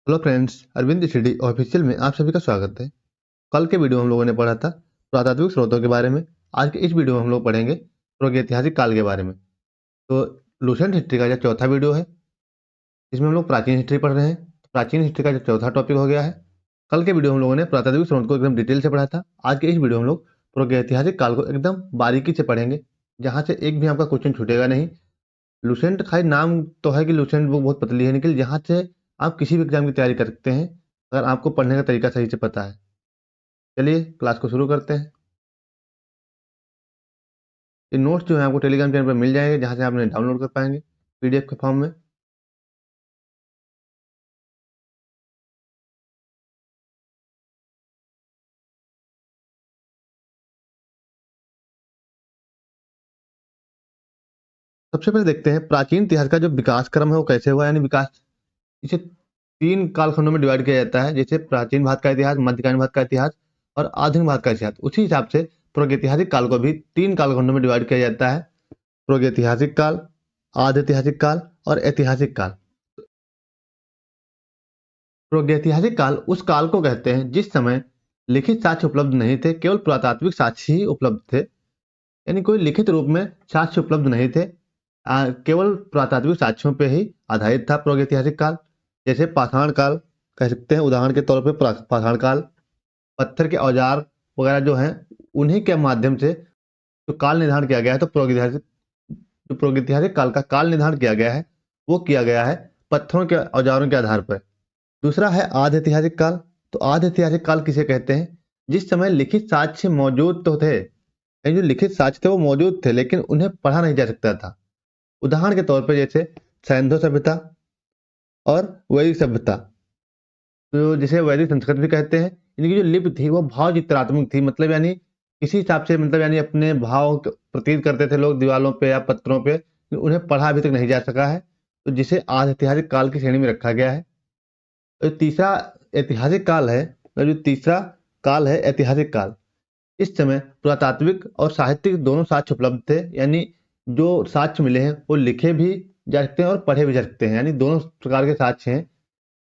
Hello friends, Arvind study official में आप सभी का स्वागत है। कल के वीडियो में हम लोगों ने पढ़ा था पुरातात्विक स्रोतों के बारे में। आज के इस वीडियो में हम लोग पढ़ेंगे प्रागैतिहासिक काल के बारे में। तो लूसेंट हिस्ट्री का जो चौथा वीडियो है, इसमें हम लोग प्राचीन हिस्ट्री पढ़ रहे हैं। प्राचीन हिस्ट्री का जो चौथा टॉपिक हो गया है। कल के वीडियो में हम लोगों ने पुरातात्विक स्रोत को एकदम डिटेल से पढ़ा था। आज के इस वीडियो में हम लोग प्रागैतिहासिक काल को एकदम बारीकी से पढ़ेंगे, जहाँ से एक भी आपका क्वेश्चन छूटेगा नहीं। लूसेंट खाली नाम तो है कि लूसेंट बुक बहुत पतली है, निकल जहाँ से आप किसी भी एग्जाम की तैयारी कर सकते हैं, अगर आपको पढ़ने का तरीका सही से पता है। चलिए क्लास को शुरू करते हैं। ये नोट्स जो है आपको टेलीग्राम चैनल पर मिल जाएंगे, जहाँ से आप इन्हें डाउनलोड कर पाएंगे पीडीएफ के फॉर्म में। सबसे पहले देखते हैं प्राचीन इतिहास का जो विकास क्रम है वो कैसे हुआ, यानी विकास इसे तीन कालखंडों में डिवाइड किया जाता है, जैसे प्राचीन भारत का इतिहास, मध्यकालीन भारत का इतिहास और आधुनिक भारत का इतिहास। उसी हिसाब से प्रागैतिहासिक काल को भी तीन कालखंडों में डिवाइड किया जाता है: प्रागैतिहासिक काल, आद्य ऐतिहासिक काल और ऐतिहासिक काल। प्रागैतिहासिक काल उस काल को कहते हैं जिस समय लिखित साक्ष्य उपलब्ध नहीं थे, केवल पुरातात्विक साक्ष्य ही उपलब्ध थे। यानी कोई लिखित रूप में साक्ष्य उपलब्ध नहीं थे, केवल पुरातात्विक साक्ष्यों पे ही आधारित था प्रागैतिहासिक काल। जैसे पाषाण काल कह सकते हैं, उदाहरण के तौर पे पाषाण काल। पत्थर के औजार वगैरह जो हैं, उन्हीं के माध्यम से जो काल निर्धारण किया गया है, तो प्रागैतिहासिक काल का काल निर्धारण किया गया है, वो किया गया है पत्थरों के औजारों के आधार पर। दूसरा है आद्य ऐतिहासिक काल। तो आद्य ऐतिहासिक काल किसे कहते हैं? जिस समय लिखित साक्ष्य मौजूद तो थे, जो लिखित साक्ष्य थे वो मौजूद थे, लेकिन उन्हें पढ़ा नहीं जा सकता था। उदाहरण के तौर पर जैसे सैंधव सभ्यता और वैदिक सभ्यता, तो जिसे वैदिक संस्कृत भी कहते हैं। इनकी जो लिपि थी वो भाव चित्रात्मक थी, मतलब यानी किसी हिसाब से, मतलब यानी अपने भाव प्रतीत करते थे लोग दीवालों पे या पत्रों पे, उन्हें पढ़ा अभी तक नहीं जा सका है, तो जिसे आद्य ऐतिहासिक काल की श्रेणी में रखा गया है। तो तीसरा ऐतिहासिक काल है, जो तीसरा काल है ऐतिहासिक काल। इस समय पुरातात्विक और साहित्यिक दोनों साक्ष्य उपलब्ध थे, यानी जो साक्ष्य मिले हैं वो लिखे भी जा सकते हैं और पढ़े भी जा सकते हैं, यानी दोनों प्रकार के साक्ष्य हैं।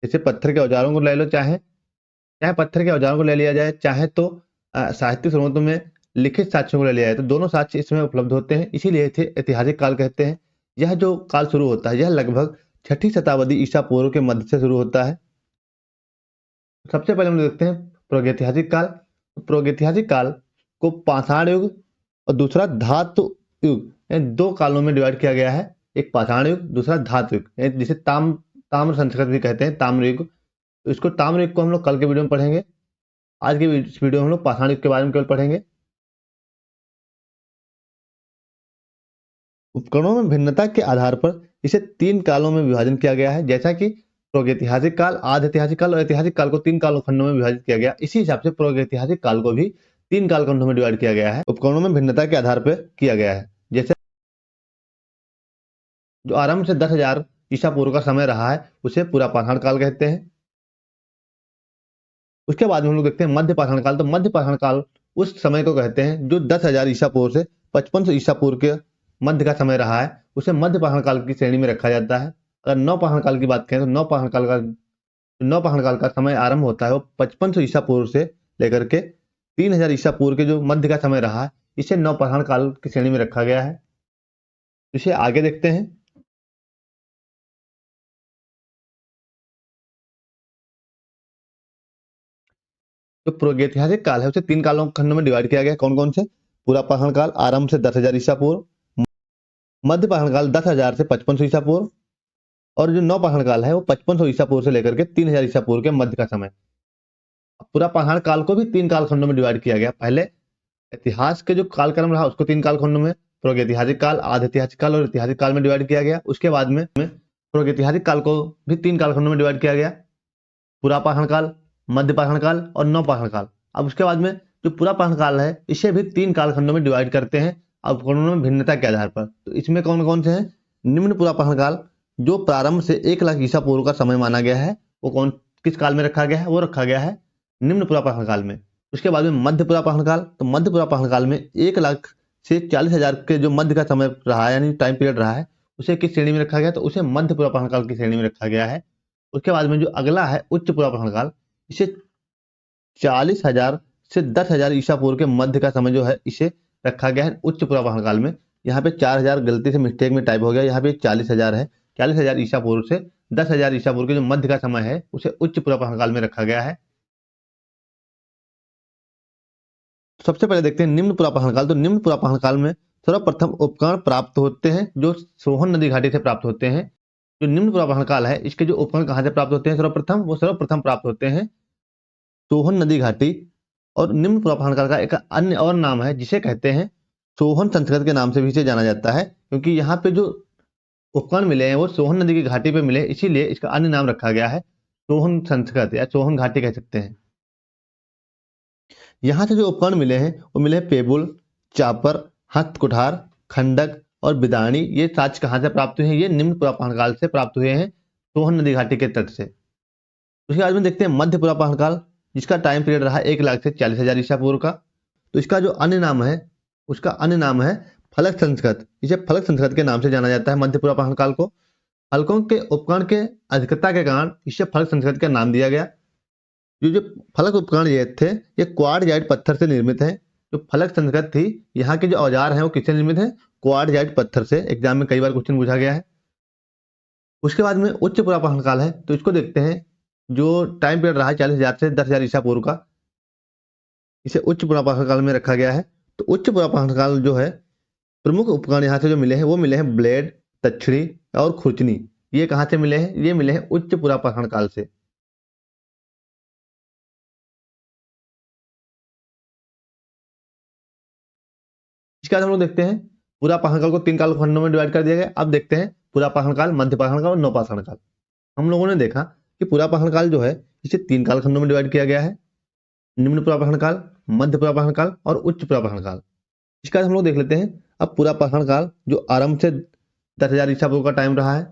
जैसे पत्थर के औजारों को ले लो, चाहे चाहे पत्थर के औजारों को ले लिया जाए, चाहे तो साहित्यिक स्रोतों में लिखित साक्ष्यों को ले लिया जाए, तो दोनों साक्ष्य इसमें उपलब्ध होते हैं। इसीलिए इसे ऐतिहासिक काल कहते हैं। यह जो काल शुरू होता है, यह लगभग 6ठी शताब्दी ईसा पूर्व के मध्य से शुरू होता है। सबसे पहले हम देखते हैं प्रागैतिहासिक काल। प्रागैतिहासिक काल को पाषाण युग और दूसरा धातु युग, यानी दो कालों में डिवाइड किया गया है। एक पाषाण युग, दूसरा धातु युग, जिसे ताम्र संस्कृत भी कहते हैं, ताम्र युग। तो इसको ताम्र युग को हम लोग कल के वीडियो में पढ़ेंगे। आज के इस वीडियो में हम लोग पाषाण युग के बारे में केवल पढ़ेंगे। उपकरणों में भिन्नता के आधार पर इसे तीन कालों में विभाजन किया गया है, जैसा कि प्रागैतिहासिक काल, आद्य ऐतिहासिक काल और ऐतिहासिक काल को तीन कालखंडों में विभाजित किया गया। इसी हिसाब से प्रागैतिहासिक काल को भी तीन कालखंडों में डिवाइड किया गया है, उपकरणों में भिन्नता के आधार पर किया गया है। जैसे जो आरंभ से 10,000 ईसा पूर्व का समय रहा है, उसे पूरा पाषाण काल कहते हैं। उसके बाद में हम लोग देखते हैं मध्य पाषाण काल। तो मध्य पाषाण काल उस समय को कहते हैं जो 10,000 ईसा पूर्व से 5500 ईसा पूर्व के मध्य का समय रहा है, उसे मध्य पाषाण काल की श्रेणी में रखा जाता है। अगर नव पाषाण काल की बात करें तो नव पाषाण काल का समय आरंभ होता है वो 5500 ईसा पूर्व से लेकर के 3000 ईसा पूर्व के जो मध्य का समय रहा है, इसे नव पाषाण काल की श्रेणी में रखा गया है। इसे आगे देखते हैं। जो प्रागैतिहासिक काल है उसे तीन कालों खंडों में डिवाइड किया गया है। कौन कौन से? पूरा पाषाण काल आरंभ से 10,000 ईसा पूर्व, मध्य पाषाण काल 10,000 से 5500 ईसा पूर्व, और जो नव पाषाण काल है वो 5500 ईसा पूर्व से लेकर के 3000 ईसा पूर्व के मध्य का समय। पूरा पाषाण काल को भी तीन कालखंडों में डिवाइड किया गया। पहले इतिहास के जो कालक्रम रहा उसको तीन कालखंडों में, प्रागैतिहासिक काल, आद्य ऐतिहासिक काल और ऐतिहासिक काल में डिवाइड किया गया। उसके बाद में प्रागैतिहासिक काल को भी तीन कालखंडों में डिवाइड किया गया: पूरा पाषाण काल, मध्य पाषाण काल और नव पाषाण काल। अब उसके बाद में जो पूरा पाषाण काल है, इसे भी तीन कालखंडों में डिवाइड करते हैं, अब उपकरणों में भिन्नता के आधार पर। तो इसमें कौन कौन से हैं? निम्न पूरा पाषाण काल, जो प्रारंभ से 1,00,000 ईसा पूर्व का समय माना गया है, वो किस काल में रखा गया है? वो रखा गया है निम्न पूरा पाषाण काल में। उसके बाद में मध्य पूरा पाषाण काल। तो मध्य पूरा पाषाण काल में 1,00,000 से 40,000 के जो मध्य का समय रहा है, यानी टाइम पीरियड रहा है, उसे किस श्रेणी में रखा गया? तो उसे मध्य पूरा पाषाण काल की श्रेणी में रखा गया है। उसके बाद में जो अगला है उच्च पुरापाषाण काल, इसे 40,000 से 10,000 ईसा पूर्व के मध्य का समय जो है इसे रखा गया है उच्च पुरापाषाण काल में। यहाँ पे 4,000 गलती से मिस्टेक में टाइप हो गया, यहाँ पे 40,000 है। 40,000 ईसा पूर्व से 10,000 ईसा पूर्व के जो मध्य का समय है उसे उच्च पुरापाषाण काल में रखा गया है। सबसे पहले देखते हैं निम्न पुरापाषाण काल। तो निम्न पुरापाषाण काल में सर्वप्रथम उपकरण प्राप्त होते हैं जो सोहन नदी घाटी से प्राप्त होते हैं। जो निम्न पुरापाषाण काल है इसके जो उपकरण कहाँ से प्राप्त होते हैं, सर्वप्रथम प्राप्त होते हैं सोहन नदी घाटी। और निम्न पुरापाषाण काल का एक अन्य और नाम है जिसे कहते हैं सोहन संस्कृत के नाम से भी इसे जाना जाता है, क्योंकि यहाँ पे जो उपकरण मिले हैं वो सोहन नदी की घाटी पे मिले, इसीलिए इसका अन्य नाम रखा गया है सोहन संस्कृत या सोहन घाटी कह सकते हैं। यहाँ से जो उपकरण मिले हैं वो मिले हैं पेबुल, चापर, हस्त कुठार, खंडक और बिदाणी। ये साक्ष्य कहाँ से प्राप्त हुए हैं, ये निम्न पुरापाषाण काल से प्राप्त हुए हैं सोहन नदी घाटी के तट से। उसके बाद में देखते हैं मध्य पुरापाषाण काल, जिसका टाइम पीरियड रहा 1 लाख से 40,000 ईसा पूर्व का। तो इसका जो अन्य नाम है उसका अन्य नाम है फलक संस्कृत। इसे फलक संस्कृत के नाम से जाना जाता है मध्य पुरापाषाण काल को। फलकों के उपकरण के अधिकता के कारण इसे फलक संस्कृत का नाम दिया गया। जो फलक उपकरण ये थे ये क्वार्टजाइट पत्थर से निर्मित हैं। जो फलक संस्कृत थी, यहाँ के जो औजार हैं वो किससे निर्मित हैं, क्वार्टजाइट पत्थर से। एग्जाम में कई बार क्वेश्चन पूछा गया है। उसके बाद में उच्च पुरापाषाण काल है, तो इसको देखते हैं। जो टाइम पीरियड रहा है 40,000 से 10,000 ईसा पूर्व का, इसे उच्च पुरापाषाण काल में रखा गया है। तो उच्च पुरापाषाण काल जो है प्रमुख उपकरण यहाँ से जो मिले हैं वो मिले हैं ब्लेड, तछड़ी और खुरचनी। ये कहाँ से मिले हैं, ये मिले हैं उच्च पुरापाषाण काल से। इसके बाद हम लोग देखते हैं पुरापाषाण काल को 3 काल खंडों में डिवाइड कर दिया गया। अब देखते हैं पुरापाषाण काल, मध्यपाषाण काल और नवपाषाण काल। हम लोगों ने देखा कि पुरापाषाण काल जो है इसे 3 काल खंडों में डिवाइड किया गया है, निम्न पुरापाषाण काल, मध्य पुरापाषाण काल और उच्च पुरापाषाण काल। इसके बाद हम लोग देख लेते हैं अब पुरापाषाण काल जो आरंभ से 10,000 ईसा पूर्व का टाइम रहा है।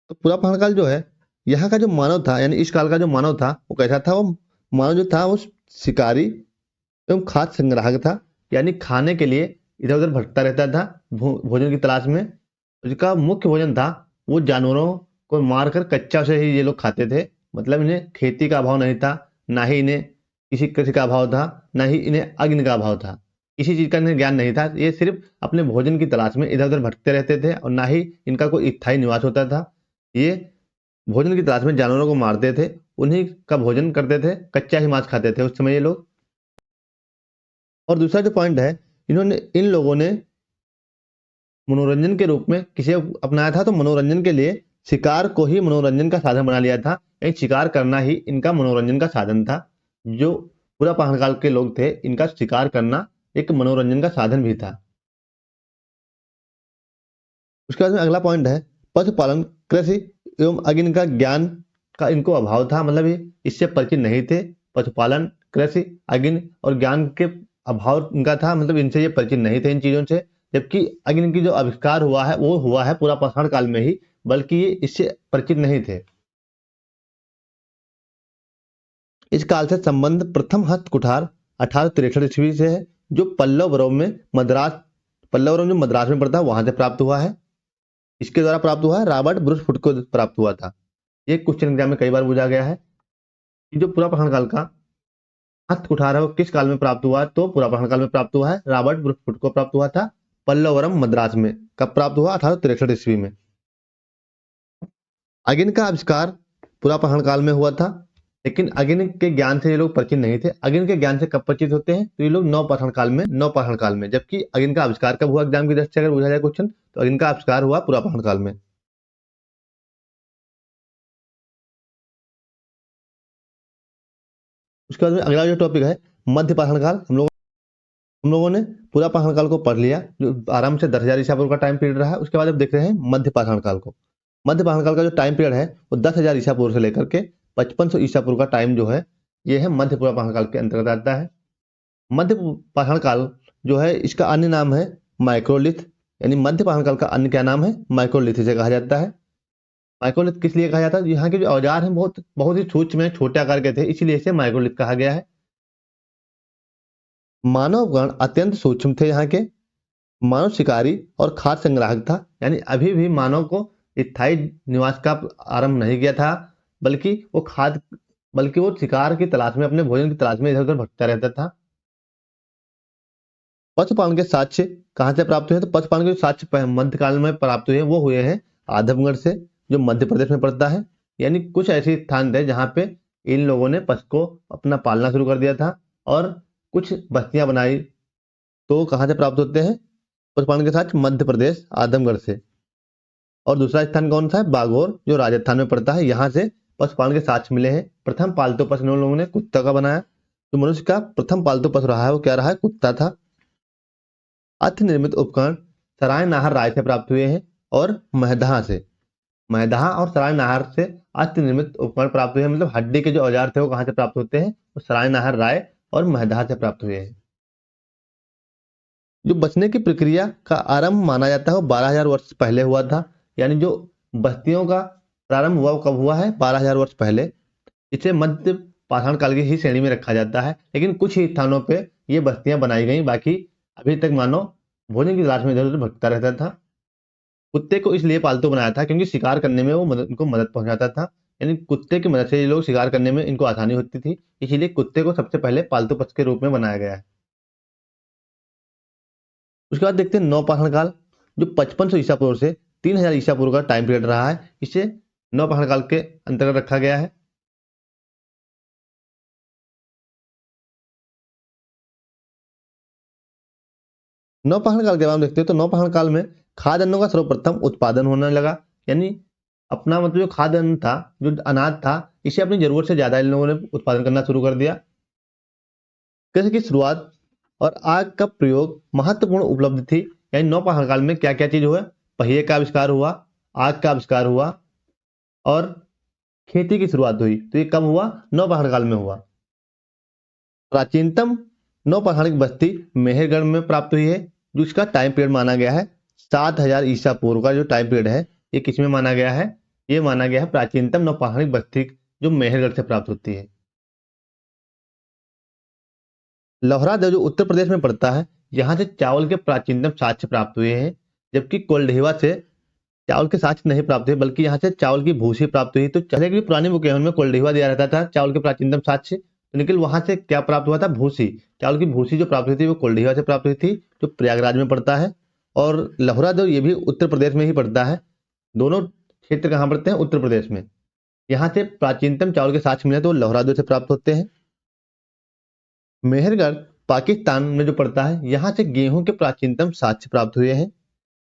तो पुरापाषाण काल जो है यहाँ का जो मानव था, यानी इस काल का जो मानव था वो कैसा था, वो मानव जो था वो शिकारी एवं खाद्य संग्राहक था। यानी खाने के लिए इधर उधर भटकता रहता था भोजन की तलाश में। उसका मुख्य भोजन था वो जानवरों को मारकर कच्चा से ही ये लोग खाते थे। मतलब इन्हें खेती का अभाव नहीं था, ना ही इन्हें किसी कृषि का अभाव था, ना ही इन्हें अग्नि का अभाव था। किसी चीज का इन्हें ज्ञान नहीं था। ये सिर्फ अपने भोजन की तलाश में इधर उधर भटकते रहते थे और ना ही इनका कोई स्थायी निवास होता था। ये भोजन की तलाश में जानवरों को मारते थे, उन्हीं का भोजन करते थे, कच्चा ही मांस खाते थे उस समय ये लोग। और दूसरा जो पॉइंट है, इन लोगों ने मनोरंजन के रूप में किसे अपनाया था, तो मनोरंजन के लिए शिकार को ही मनोरंजन का साधन बना लिया था। यानी शिकार करना ही इनका मनोरंजन का साधन था। जो पुरापाषाण काल के लोग थे इनका शिकार करना एक मनोरंजन का साधन भी था। उसके बाद में अगला पॉइंट है पशुपालन, कृषि एवं अग्नि का ज्ञान का इनको अभाव था। मतलब ये इससे परिचित नहीं थे। पशुपालन, कृषि, अग्नि और ज्ञान के अभाव इनका था। मतलब इनसे ये परिचित नहीं थे इन चीजों से। जबकि अग्नि की जो आविष्कार हुआ है वो हुआ है पुरापाषाण काल में ही, बल्कि ये इससे परिचित नहीं थे। इस काल से संबंध प्रथम हस्त कुठार 1863 ईस्वी से है, जो पल्लव में जो मद्रास में पड़ता है वहां से प्राप्त हुआ है। इसके द्वारा प्राप्त हुआ है, रॉबर्ट ब्रूस फुट को प्राप्त हुआ था। ये क्वेश्चन एग्जाम में कई बार पूछा गया है कि जो पुरापाषाण काल का हस्त कुठार है वो किस काल में प्राप्त हुआ है, तो पुरापाषाण काल में प्राप्त हुआ है। रॉबर्ट ब्रूस फुट को प्राप्त हुआ था पल्लवरम मद्रास में। कब प्राप्त हुआ, 1863 ईस्वी में। अग्नि का आविष्कार पुरापाषाण काल में हुआ था, लेकिन अग्नि के ज्ञान से ये लोग परिचित नहीं थे। अग्नि के ज्ञान से कब परिचित होते हैं, तो ये लोग नवपाषाण काल में। जबकि अग्नि का आविष्कार कब हुआ, एग्जाम की दृष्टि से अगर पूछा जाए क्वेश्चन, तो अग्नि का आविष्कार हुआ पुरापाषाण काल में। उसके बाद में अगला जो टॉपिक है मध्यपाषाण काल। हम लोगों ने पुरापाषाण काल को पढ़ लिया जो आराम से 10,000 ईसा पूर्व का टाइम पीरियड रहा है। उसके बाद अब देख रहे हैं मध्यपाषाण काल को। मध्यपाषाण काल का जो टाइम पीरियड है वो 10,000 ईसा पूर्व से लेकर के 5500 ईसा पूर्व का टाइम जो है ये है मध्य पुरापाषाण काल के अंतर्गत आता है। मध्य पाषाण काल जो है इसका अन्य नाम है माइक्रोलिथ। यानी मध्य पाषाण काल का अन्य क्या नाम है, माइक्रोलिथ इसे कहा जाता है। माइक्रोलिथ किस लिए कहा जाता है, यहाँ के जो औजार हैं बहुत बहुत ही सूक्ष्म में छोटे आकार के थे, इसीलिए इसे माइक्रोलिथ कहा गया है। मानव गण अत्यंत सूक्ष्म थे यहाँ के। मानव शिकारी और खाद्य संग्राहक था। यानी अभी भी मानव को स्थायी निवास का आरंभ नहीं किया था, बल्कि वो शिकार की तलाश में, अपने भोजन की तलाश में इधर उधर भटकता रहता था। पशुपालन के साक्ष्य कहाँ से प्राप्त हुए? तो पशुपालन के साक्ष्य मध्यकाल में प्राप्त हुए, वो हुए हैं आजमगढ़ से, जो मध्य प्रदेश में पड़ता है। यानी कुछ ऐसे स्थान थे जहाँ पे इन लोगों ने पशु को अपना पालना शुरू कर दिया था और कुछ बस्तियां बनाई। तो कहाँ से प्राप्त होते हैं पशुपालन के साक्ष्य? मध्य प्रदेश, आजमगढ़ से। और दूसरा स्थान कौन सा है? बागोर, जो राजस्थान में पड़ता है। यहाँ से पशुपालन के साक्ष्य मिले हैं। प्रथम पालतू पशु इन लोगों ने कुत्ता का बनाया। तो मनुष्य का प्रथम पालतू पशु रहा है, वो क्या रहा है? कुत्ता था। अर्थ निर्मित उपकरण सराय नाहर राय से प्राप्त हुए हैं और महदहा से। महदहा और सराय नाहर से अर्थ निर्मित उपकरण प्राप्त हुए हैं। मतलब हड्डी के जो औजार थे वो कहाँ से प्राप्त होते हैं? वो सराय नाहर राय और महदहा से प्राप्त हुए हैं। जो बचने की प्रक्रिया का आरंभ माना जाता है वो 12,000 वर्ष पहले हुआ था। यानी जो बस्तियों का प्रारंभ हुआ वो कब हुआ है? 12,000 वर्ष पहले। इसे मध्य पाषाण काल की ही श्रेणी में रखा जाता है, लेकिन कुछ ही स्थानों पे ये बस्तियां बनाई गई। बाकी अभी तक मानव भोजन की तलाश में इधर उधर भटकता रहता था। कुत्ते को इसलिए पालतू बनाया था क्योंकि शिकार करने में वो उनको मदद पहुंचाता था। यानी कुत्ते की मदद से ये लोग शिकार करने में इनको आसानी होती थी, इसीलिए कुत्ते को सबसे पहले पालतू पशु के रूप में बनाया गया है। उसके बाद देखते हैं नवपाषाण काल, जो 5500 ईसा पूर्व से 3000 ईसा पूर्व का टाइम पीरियड रहा है। इसे नवपाषाण काल के अंतर्गत रखा गया है। नवपाषाण काल के बारे में देखते हैं तो नवपाषाण काल में खाद्य अन्नों का सर्वप्रथम उत्पादन होने लगा। यानी अपना मतलब जो खाद्य अन्न था, जो अनाज था, इसे अपनी जरूरत से ज्यादा इन लोगों ने उत्पादन करना शुरू कर दिया। कृषि की शुरुआत और आग का प्रयोग महत्वपूर्ण उपलब्धि थी। यानी नवपाषाण काल में क्या क्या चीज हुआ? पहिए का आविष्कार हुआ, आग का आविष्कार हुआ और खेती की शुरुआत हुई। तो ये कब हुआ? नवपाषाण काल में हुआ। प्राचीनतम नवपाषाणिक बस्ती मेहरगढ़ में प्राप्त हुई है, जिसका टाइम पीरियड माना गया है 7000 ईसा पूर्व का। जो टाइम पीरियड है ये किसमें माना गया है? ये माना गया है प्राचीनतम नवपाषाणिक बस्ती जो मेहरगढ़ से प्राप्त होती है। लोहरादेव जो उत्तर प्रदेश में पड़ता है, यहाँ से चावल के प्राचीनतम साक्ष्य प्राप्त हुए हैं। जबकि कोल्डीवा से चावल के साक्ष्य नहीं प्राप्त हुए, बल्कि यहाँ से चावल की भूसी प्राप्त हुई। तो चले की पुरानी बुकें में कोल्डीवा दिया रहता था चावल के प्राचीनतम साक्ष्य, तो लेकिन वहां से क्या प्राप्त हुआ था? भूसी। चावल की भूसी जो प्राप्त हुई थी वो कोल्डीवा से प्राप्त हुई थी, जो प्रयागराज में पड़ता है। और लोहरादेव ये भी उत्तर प्रदेश में ही पड़ता है। दोनों क्षेत्र कहाँ पड़ते हैं? उत्तर प्रदेश में। यहाँ से प्राचीनतम चावल के साक्ष्य मिले तो लोहरादेव से प्राप्त होते हैं। मेहरगढ़ पाकिस्तान में जो पड़ता है, यहाँ से गेहूं के प्राचीनतम साक्ष्य प्राप्त हुए हैं।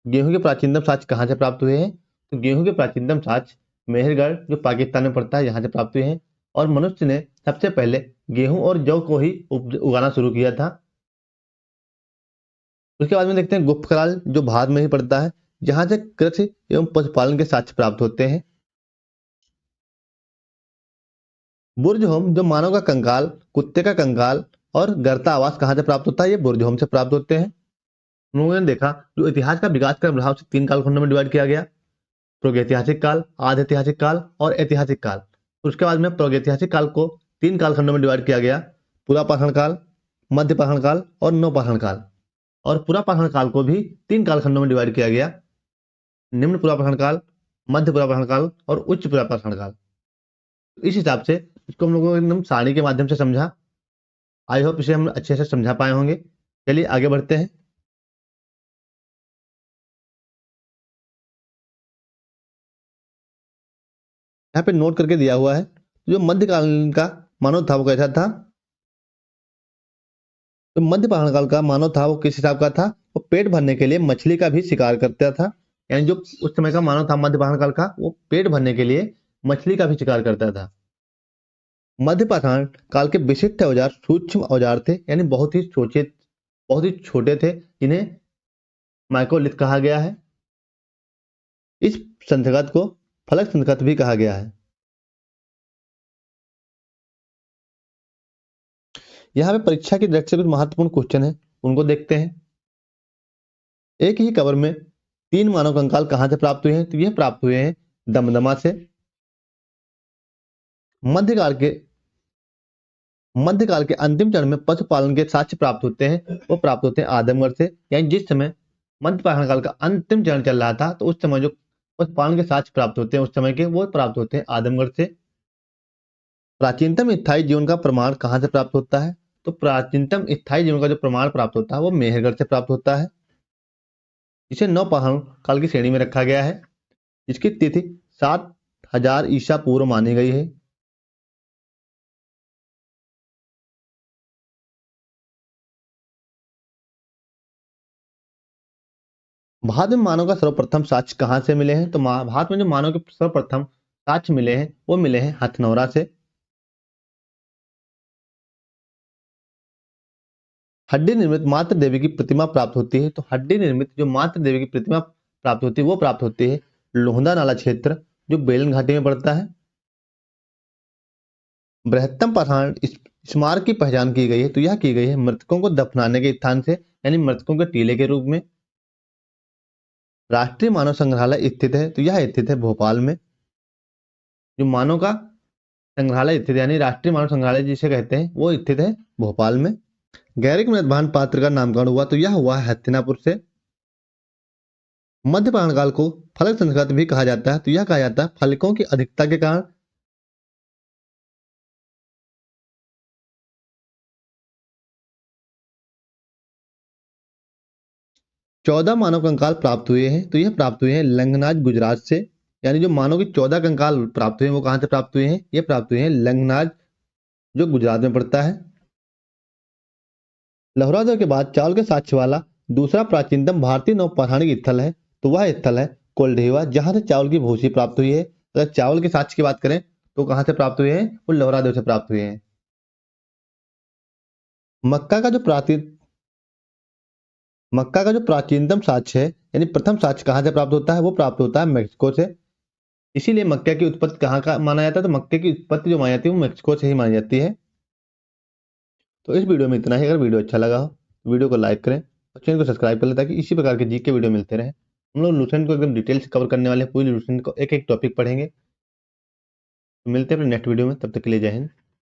गेहूं के प्राचीनतम साक्ष्य कहाँ से प्राप्त हुए हैं? तो गेहूं के प्राचीनतम साक्ष्य मेहरगढ़ जो पाकिस्तान में पड़ता है यहाँ से प्राप्त हुए हैं। और मनुष्य ने सबसे पहले गेहूं और जौ को ही उगाना शुरू किया था। उसके बाद में देखते हैं गुप्तकाल, जो भारत में ही पड़ता है, जहां से कृषि एवं पशुपालन के साक्ष्य प्राप्त होते हैं। बुर्जहोम, जो मानव का कंकाल, कुत्ते का कंकाल और गर्ता आवास कहाँ से प्राप्त होता है? ये बुर्जहोम से प्राप्त होते हैं। हम लोगों ने देखा जो इतिहास का विकास क्रम रहा उसे 3 कालखंडों में डिवाइड किया गया: प्रागैतिहासिक काल, आधि ऐतिहासिक काल और ऐतिहासिक काल। उसके बाद में प्रागैतिहासिक काल को 3 कालखंडों में डिवाइड किया गया: पुरापाषाण काल, मध्य पाषाण काल और नवपाषाण काल। और पुरापाषाण काल को भी 3 कालखंडों में डिवाइड किया गया: निम्न पुरापाषाण काल, मध्य पुरापाषाण काल और उच्च पुरापाषाण काल। इस हिसाब से इसको हम लोगों ने एकदम सारणी के माध्यम से समझा। आई होप इसे हम अच्छे से समझा पाए होंगे। चलिए आगे बढ़ते हैं। यहाँ पे नोट करके दिया हुआ है जो मध्यकालीन का मानव था वो कैसा था। तो मध्य पाषाण काल का मानव था वो किस हिसाब का था? वो पेट भरने के लिए मछली का भी शिकार करता था। यानी जो उस समय का मानव था मध्य पाषाण काल का, वो पेट भरने के लिए मछली का भी शिकार करता था। मध्य पाषाण काल के विशिष्ट औजार सूक्ष्म औजार थे, यानी बहुत ही छोटे थे, जिन्हें माइक्रोलिथ कहा गया है। इस संथगत को फलक संथगत भी कहा गया है। यहाँ पे परीक्षा की दृष्टि से कुछ महत्वपूर्ण क्वेश्चन है, उनको देखते हैं। एक ही कबर में 3 मानव कंकाल कहाँ से प्राप्त हुए हैं? तो यह प्राप्त हुए हैं दमदमा से। मध्यकाल के अंतिम चरण में पशुपालन के साक्ष्य प्राप्त होते हैं, वो प्राप्त होते हैं आदमगढ़ से। यानी जिस समय मध्य पाषाण काल का अंतिम चरण चल रहा था, तो उस समय जो उस पान के साक्ष्य प्राप्त होते हैं उस समय के, वो प्राप्त होते हैं आदमगढ़ से। प्राचीनतम स्थायी जीवन का प्रमाण कहाँ से प्राप्त होता है? तो प्राचीनतम स्थायी जीवन का जो प्रमाण प्राप्त होता है वो मेहरगढ़ से प्राप्त होता है, जिसे नौपाषाण काल की श्रेणी में रखा गया है, जिसकी तिथि 7000 ईसा पूर्व मानी गई है। भारत में मानव का सर्वप्रथम साक्ष्य कहाँ से मिले हैं? तो भारत में जो मानव के सर्वप्रथम साक्ष्य मिले हैं वो मिले हैं हथनौरा से। हड्डी निर्मित मातृ देवी की प्रतिमा प्राप्त होती है, तो हड्डी निर्मित जो मातृ देवी की प्रतिमा प्राप्त होती है वो प्राप्त होती है लोहंदा नाला क्षेत्र, जो बेलन घाटी में पड़ता है। बृहत्तम पाषाण स्मारक की पहचान की गई है, तो यह की गई है मृतकों को दफनाने के स्थान से, यानी मृतकों के टीले के रूप में। राष्ट्रीय मानव संग्रहालय स्थित है, तो यह स्थित है भोपाल में। जो मानव का संग्रहालय स्थित यानी राष्ट्रीय मानव संग्रहालय जिसे कहते हैं वो स्थित है भोपाल में। गैरिक मृतभान पात्र का नामकरण हुआ, तो यह हुआ है हस्तिनापुर से। मध्य प्राण काल को फलक संस्कृत भी कहा जाता है, तो यह कहा जाता है फलकों की अधिकता के कारण। 14 मानव कंकाल प्राप्त हुए हैं, तो यह प्राप्त हुए हैं लंगनाज गुजरात से। यानी जो मानव के 14 कंकाल प्राप्त हुए हैं वो कहां से प्राप्त हुए हैं? ये प्राप्त हुए हैं लंगनाज, जो गुजरात में पड़ता है। लहौरादो के बाद चावल के साक्ष्य वाला दूसरा प्राचीनतम भारतीय नौपौराणिक स्थल है, तो वह स्थल है कोल्ढेवा, जहां से चावल की भूसी प्राप्त हुई है। अगर चावल के साक्ष्य की बात करें तो कहां से प्राप्त हुए हैं? वो लहौरादो से प्राप्त हुए हैं। मक्का का जो प्राचीन मक्का का जो प्राचीनतम साक्ष्य है, यानी प्रथम साक्ष्य कहां से प्राप्त होता है? वो प्राप्त होता है मैक्सिको से। इसीलिए मक्के की उत्पत्ति कहाँ का माना जाता है? तो मक्के की उत्पत्ति जो मानी जाती है वो मैक्सिको से ही मानी जाती है। तो इस वीडियो में इतना ही। अगर वीडियो अच्छा लगा हो तो वीडियो को लाइक करें और चैनल को सब्सक्राइब कर लें, ताकि इसी प्रकार के जीके वीडियो मिलते रहे। हम लोग लूसेंट को एकदम डिटेल से कवर करने वाले हैं, पूरी लूसेंट को एक एक टॉपिक पढ़ेंगे। तो मिलते हैं अपने नेक्स्ट वीडियो में, तब तक के लिए जय हिंद।